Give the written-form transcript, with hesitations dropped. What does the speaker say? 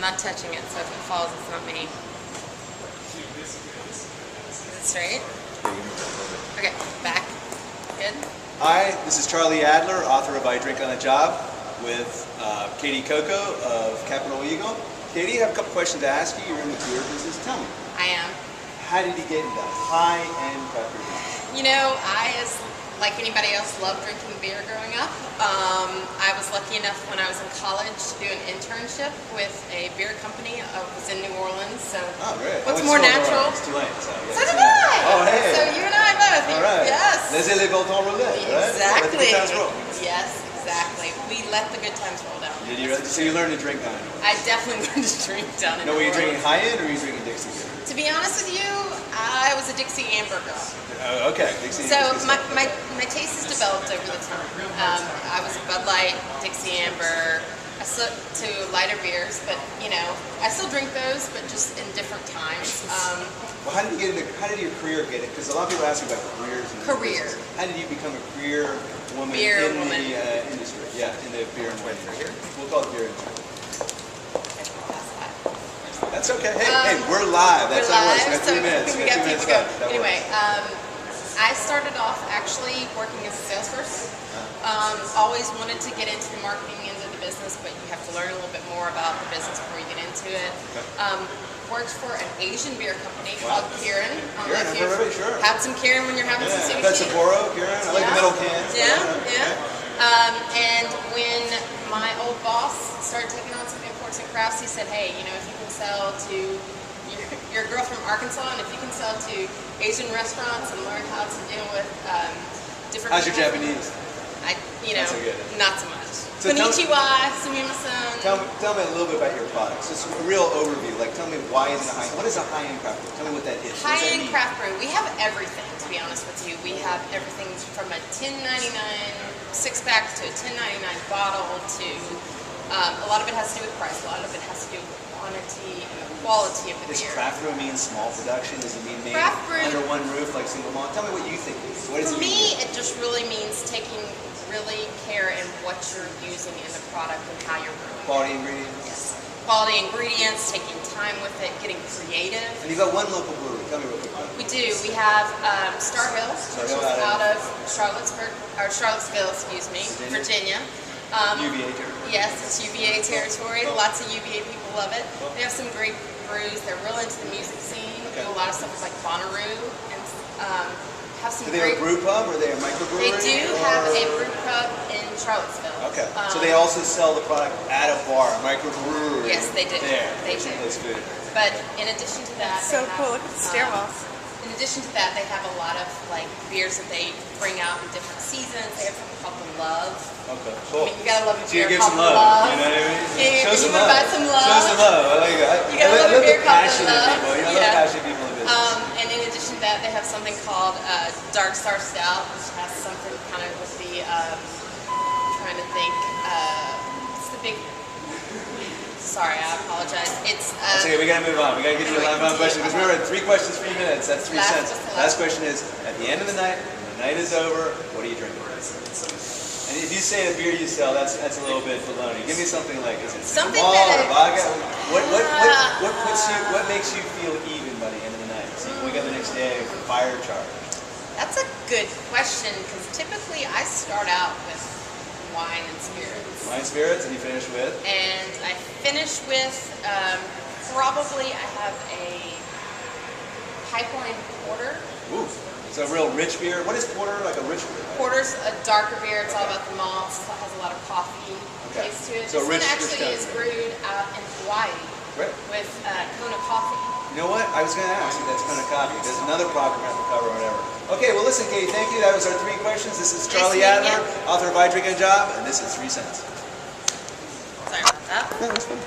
not touching it, so if it falls, it's not me. Is it straight? Okay, back. Good. Hi, this is Charlie Adler, author of I Drink on the Job, with Coco of Capital Eagle. Katie, I have a couple questions to ask you. You're in the beer business. Tell me. I am. How did you get into high-end craft beer business? You know, I, as like anybody else, loved drinking beer growing up. I was lucky enough when I was in college to do an internship with a beer company. I was in New Orleans, so what's more natural? It's Tulane, so did I! Oh, hey! So you and I both. All right. Yes. Laissez les bons temps rouler, right? Exactly. Let the good times roll. Yes, exactly. We let the good times roll down. So you learned to drink down in I definitely learned to drink down in Now, were you New Orleans. drinking high-end or were you drinking Dixie beer? To be honest with you, I was a Dixie Amber girl. Okay, Dixie. So my taste has developed over the time. I was a Bud Light, Dixie Amber. I slipped to lighter beers, but you know, I still drink those, but just in different times. Well, how did you get into? How did your career get it? Because a lot of people ask me about careers. How did you become a career woman in the industry? Yeah, in the beer and wine industry. We'll call it beer industry. That's okay. Hey, we're live. That's how it works. We got 3 minutes. We got 2 minutes left. Anyway, works. I started off actually working as a salesperson. Always wanted to get into the marketing end of the business, but you have to learn a little bit more about the business before you get into it. Worked for an Asian beer company called Kirin. Sure. Had some Kirin when you're having some sushi. That's Sapporo, Kirin. I like the middle can. And when my old boss started taking on some imports and crafts, he said, hey, you know, if you can sell to, you're a girl from Arkansas, and if you can sell to Asian restaurants and learn how to deal with different How's your Japanese? Not so much. So Konnichiwa, sumimasen. Tell me a little bit about your products. Just a real overview. Like, tell me why is it a high? What is a high-end craft brew? Tell me what that is. High-end craft brew. We have everything. To be honest with you, we have everything from a $10.99 6-pack to a $10.99 bottle to a lot of it has to do with price. A lot of it has to do with quantity and the quality of the beer. Does craft brew mean small production? Does it mean made under one roof like single malt? Tell me what you think it is. What does For it mean? me, it just really means taking really care in what you're using in the product and how you're brewing. Quality ingredients? Yes. Quality ingredients, taking time with it, getting creative. And you've got one local brewery. Tell me real quick about it. We do. We have Star Hill, which is out of Charlottesville, Virginia. UVA territory. Yes, it's UVA territory. Lots of UVA people love it. They have some great brews. They're real into the music scene. They do a lot of stuff with like Bonnaroo and have some. Do they have a brew pub or are they a microbrewery? They do have a brew pub in Charlottesville. Okay. So they also sell the product at a bar, a microbrewery. Yes, they do. There. They do. That's good. But in addition to that, so cool. Look at the stairwells. In addition to that, they have a lot of like beers that they bring out in different seasons. They have something called the Love. Okay, cool. I mean, you gotta love a So you beer give called some love. Love. You know what I mean? Show some love. Buy some love. Show some love. I like it. You gotta love a beer called passionate Love. people. You know, love passionate people in business. And in addition to that, they have something called Dark Star Stout, which has something kind of with the I'm trying to think. It's the big. Sorry, I apologize. It's. That's okay. We gotta move on. We gotta get to the live question because remember, 3 questions, 3 minutes. That's 3 cents. Last question is: at the end of the night, when the night is over, what are you drinking? And if you say the beer you sell, that's a little bit baloney. Give me something like, is it something malt or vodka? What makes you feel even by the end of the night? So you wake up the next day fire charged. That's a good question because typically I start out with wine and spirits. Wine, spirits, and you finish with? And I finish with probably I have a pipeline porter. Ooh. It's a real rich beer. What is porter? Like a rich beer? Right? Porter's a darker beer. It's all about the malts. It has a lot of coffee taste to it. So this one actually is brewed out in Hawaii with Kona coffee. You know what? I was going to ask if that's Kona coffee. There's another product we're going to have to cover or whatever. Okay, well listen, Katie, thank you. That was our 3 questions. This is Charlie Adler, author of I Drink on the Job, and this is 3 Cents. Sorry about that. No, that's fine.